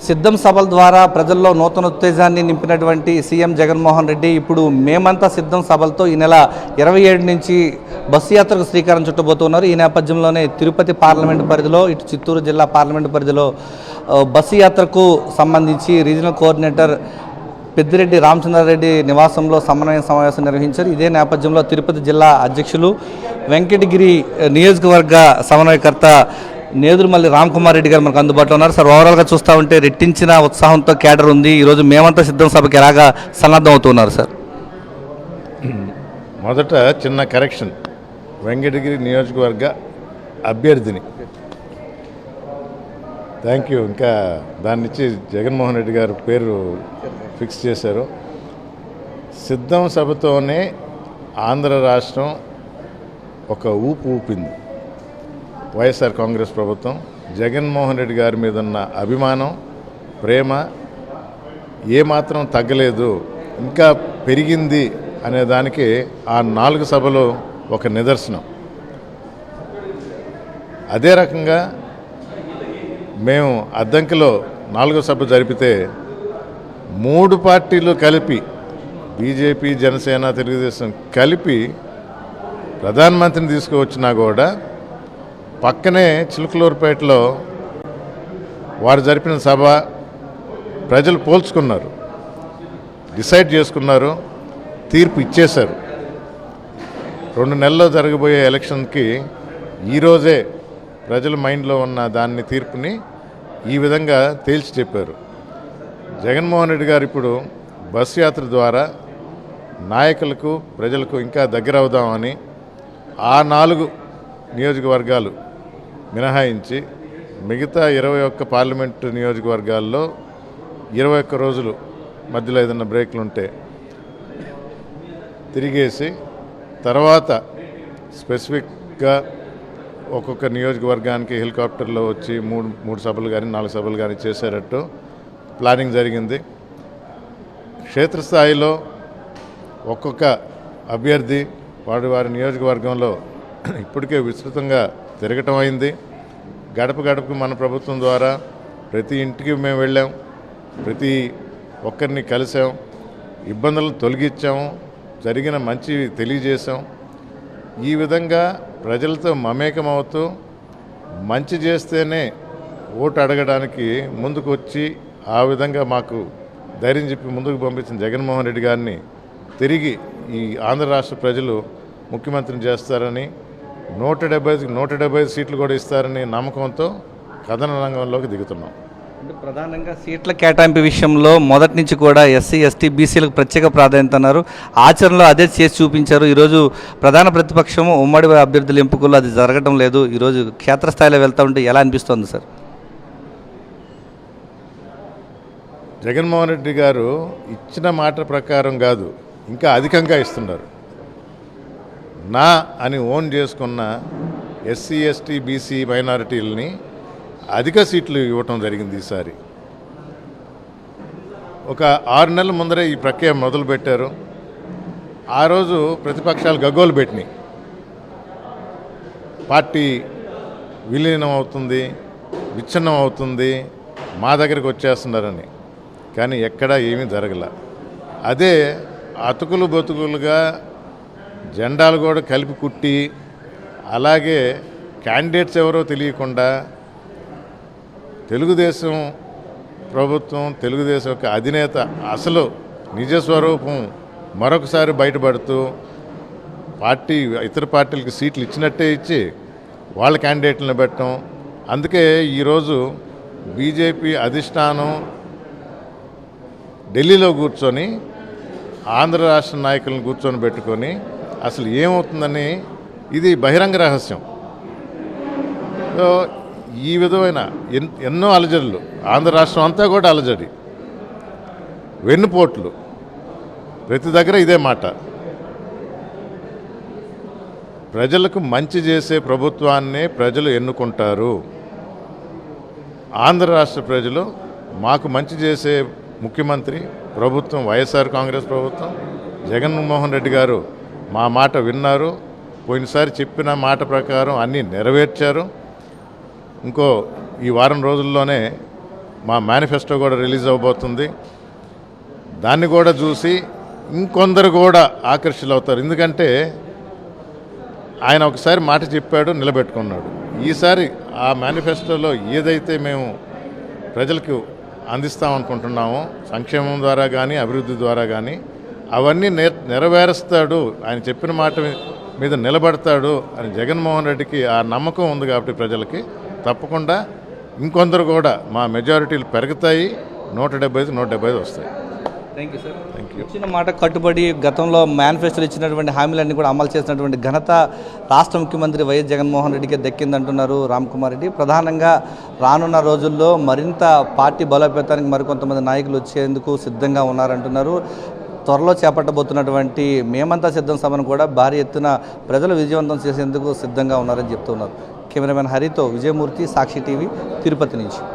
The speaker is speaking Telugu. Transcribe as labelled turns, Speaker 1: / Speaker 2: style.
Speaker 1: సిద్ధం సభల ద్వారా ప్రజల్లో నూతన ఉత్తేజాన్ని నింపినటువంటి సీఎం జగన్మోహన్ రెడ్డి ఇప్పుడు మేమంతా సిద్ధం సభలతో ఈ నెల 27 నుంచి బస్సు యాత్రకు శ్రీకారం చుట్టబోతున్నారు. ఈ నేపథ్యంలోనే తిరుపతి పార్లమెంటు పరిధిలో, ఇటు చిత్తూరు జిల్లా పార్లమెంటు పరిధిలో బస్సు యాత్రకు సంబంధించి రీజనల్ కోఆర్డినేటర్ పెద్దిరెడ్డి రామచంద్రారెడ్డి నివాసంలో సమన్వయ సమావేశం నిర్వహించారు. ఇదే నేపథ్యంలో తిరుపతి జిల్లా అధ్యక్షులు, వెంకటగిరి నియోజకవర్గ సమన్వయకర్త నేదురుమల్లి రామ్కుమార్ రెడ్డి గారు మనకు అందుబాటులో ఉన్నారు. సార్, ఓవరాల్గా చూస్తూ ఉంటే రెట్టించిన ఉత్సాహంతో క్యాడర్ ఉంది. ఈరోజు మేమంతా సిద్ధం సభకి ఎలాగా సన్నద్ధం అవుతున్నారు సార్?
Speaker 2: మొదట చిన్న కరెక్షన్, వెంకటగిరి నియోజకవర్గ అభ్యర్థిని. Thank you. ఇంకా దాన్ని ఇచ్చి జగన్మోహన్ రెడ్డి గారు పేరు ఫిక్స్ చేశారు. సిద్ధం సభతోనే ఆంధ్ర రాష్ట్రం ఒక ఊపు ఊపింది. వైఎస్ఆర్ కాంగ్రెస్ ప్రభుత్వం జగన్మోహన్ రెడ్డి గారి మీద ఉన్న అభిమానం, ప్రేమ ఏమాత్రం తగ్గలేదు, ఇంకా పెరిగింది అనే దానికి ఆ 4 సభలు ఒక నిదర్శనం. అదే రకంగా మేము అద్దంకిలో 4వ సభ జరిపితే 3 పార్టీలు కలిపి, బీజేపీ, జనసేన, తెలుగుదేశం కలిపి ప్రధానమంత్రిని తీసుకువచ్చినా కూడా పక్కనే చిలుకలూరుపేటలో వారు జరిపిన సభ ప్రజలు పోల్చుకున్నారు, డిసైడ్ చేసుకున్నారు, తీర్పు ఇచ్చేశారు. 2 నెలల్లో జరగబోయే ఎలక్షన్కి ఈరోజే ప్రజల మైండ్లో ఉన్న దాన్ని, తీర్పుని ఈ విధంగా తేల్చి చెప్పారు. జగన్మోహన్ రెడ్డి గారు ఇప్పుడు బస్సు యాత్ర ద్వారా నాయకులకు, ప్రజలకు ఇంకా దగ్గర అవుదామని ఆ 4 నియోజకవర్గాలు మినహాయించి మిగతా 21 పార్లమెంటు నియోజకవర్గాల్లో 21 రోజులు మధ్యలో ఏదైనా బ్రేక్లు ఉంటే తిరిగేసి, తర్వాత స్పెసిఫిక్గా ఒక్కొక్క నియోజకవర్గానికి హెలికాప్టర్లో వచ్చి 3 సభలు కానీ 4 సభలు కానీ చేసేటట్టు ప్లానింగ్ జరిగింది. క్షేత్రస్థాయిలో ఒక్కొక్క అభ్యర్థి వారి నియోజకవర్గంలో ఇప్పటికే విస్తృతంగా తిరగటం అయింది. గడప గడపకు మన ప్రభుత్వం ద్వారా ప్రతి ఇంటికి మేము వెళ్ళాం, ప్రతి ఒక్కరిని కలిసాం, ఇబ్బందులను తొలగించాము, జరిగిన మంచి తెలియజేశాం. ఈ విధంగా ప్రజలతో మమేకమవుతూ మంచి చేస్తేనే ఓటు అడగడానికి ముందుకు వచ్చి, ఆ విధంగా మాకు ధైర్యం చెప్పి ముందుకు పంపించిన జగన్మోహన్ రెడ్డి గారిని తిరిగి ఈ ఆంధ్ర రాష్ట్ర ప్రజలు ముఖ్యమంత్రిని చేస్తారని, 170 సీట్లు కూడా ఇస్తారని నమ్మకంతో కథన రంగంలోకి దిగుతున్నాం.
Speaker 1: అంటే ప్రధానంగా సీట్ల కేటాయింపు విషయంలో మొదటి నుంచి కూడా ఎస్సీ, ఎస్టీ, బీసీలకు ప్రత్యేక ప్రాధాన్యత అన్నారు. ఆచరణలో అదే చేసి చూపించారు. ఈరోజు ప్రధాన ప్రతిపక్షం ఉమ్మడి అభ్యర్థుల ఎంపికల్లో అది జరగడం లేదు. ఈరోజు క్షేత్రస్థాయిలో వెళ్తూ ఉంటే ఎలా అనిపిస్తుంది సార్?
Speaker 2: జగన్మోహన్ రెడ్డి గారు ఇచ్చిన మాట ప్రకారం కాదు, ఇంకా అధికంగా ఇస్తున్నారు. నా అని ఓన్ చేసుకున్న ఎస్సీ, ఎస్టీ, బీసీ మైనారిటీలని అధిక సీట్లు ఇవ్వటం జరిగింది. ఈసారి ఒక 6 నెలల ముందరే ఈ ప్రక్రియ మొదలుపెట్టారు. ఆ రోజు ప్రతిపక్షాలు గగ్గోలు పెట్టినాయి, పార్టీ విలీనం అవుతుంది, విచ్ఛిన్నం అవుతుంది, మా దగ్గరికి వచ్చేస్తున్నారని. కానీ ఎక్కడా ఏమీ జరగల. అదే అతుకులు బతుకులుగా జెండాలు కూడా కలిపి కుట్టి, అలాగే క్యాండిడేట్స్ ఎవరో తెలియకుండా తెలుగుదేశం ప్రభుత్వం, తెలుగుదేశం యొక్క అధినేత అసలు నిజస్వరూపం మరొకసారి బయటపడుతూ ఇతర పార్టీలకు సీట్లు ఇచ్చినట్టే ఇచ్చి వాళ్ళ క్యాండిడేట్లను పెట్టడం. అందుకే ఈరోజు బీజేపీ అధిష్టానం ఢిల్లీలో కూర్చొని ఆంధ్ర రాష్ట్ర నాయకులను కూర్చొని పెట్టుకొని అసలు ఏమవుతుందని, ఇది బహిరంగ రహస్యం. సో ఈ విధమైన ఎన్నో అలజడులు, ఆంధ్ర రాష్ట్రం అంతా కూడా అలజడి, వెన్నుపోట్లు, ప్రతి దగ్గర ఇదే మాట. ప్రజలకు మంచి చేసే ప్రభుత్వాన్నే ప్రజలు ఎన్నుకుంటారు. ఆంధ్ర రాష్ట్ర ప్రజలు మాకు మంచి చేసే ముఖ్యమంత్రి ప్రభుత్వం, వైఎస్ఆర్ కాంగ్రెస్ ప్రభుత్వం, జగన్మోహన్ రెడ్డి గారు మా మాట విన్నారు. పోయినసారి చెప్పిన మాట ప్రకారం అన్నీ నెరవేర్చారు. ఇంకో ఈ వారం రోజుల్లోనే మా మేనిఫెస్టో కూడా రిలీజ్ అవబోతుంది. దాన్ని కూడా చూసి ఇంకొందరు కూడా ఆకర్షితులవుతారు. ఎందుకంటే ఆయన ఒకసారి మాట చెప్పాడు, నిలబెట్టుకున్నాడు. ఈసారి ఆ మేనిఫెస్టోలో ఏదైతే మేము ప్రజలకు అందిస్తామనుకుంటున్నామో సంక్షేమం ద్వారా కానీ అభివృద్ధి ద్వారా కానీ అవన్నీ నెరవేరుస్తాడు, ఆయన చెప్పిన మాట మీద నిలబడతాడు అని జగన్మోహన్ రెడ్డికి ఆ నమ్మకం ఉంది. కాబట్టి ప్రజలకి తప్పకుండా ఇంకొందరు కూడా మా మెజారిటీలు పెరుగుతాయి. 175 వస్తాయి.
Speaker 1: Thank you sir.
Speaker 2: Thank you.
Speaker 1: ఇచ్చిన మాట కట్టుబడి గతంలో మేనిఫెస్టోలో ఇచ్చినటువంటి హామీలన్నీ కూడా అమలు చేసినటువంటి ఘనత రాష్ట్ర ముఖ్యమంత్రి వైఎస్ జగన్మోహన్ రెడ్డికి దక్కిందంటున్నారు రామ్కుమార్ రెడ్డి. ప్రధానంగా రానున్న రోజుల్లో మరింత పార్టీ బలోపేతానికి మరికొంతమంది నాయకులు వచ్చేందుకు సిద్ధంగా ఉన్నారంటున్నారు. త్వరలో చేపట్టబోతున్నటువంటి మేమంతా సిద్ధం సభను కూడా భారీ ఎత్తున ప్రజలు విజయవంతం చేసేందుకు సిద్ధంగా ఉన్నారని చెప్తున్నారు. కెమెరామెన్ హరితో విజయమూర్తి, సాక్షి టీవీ, తిరుపతి నుంచి.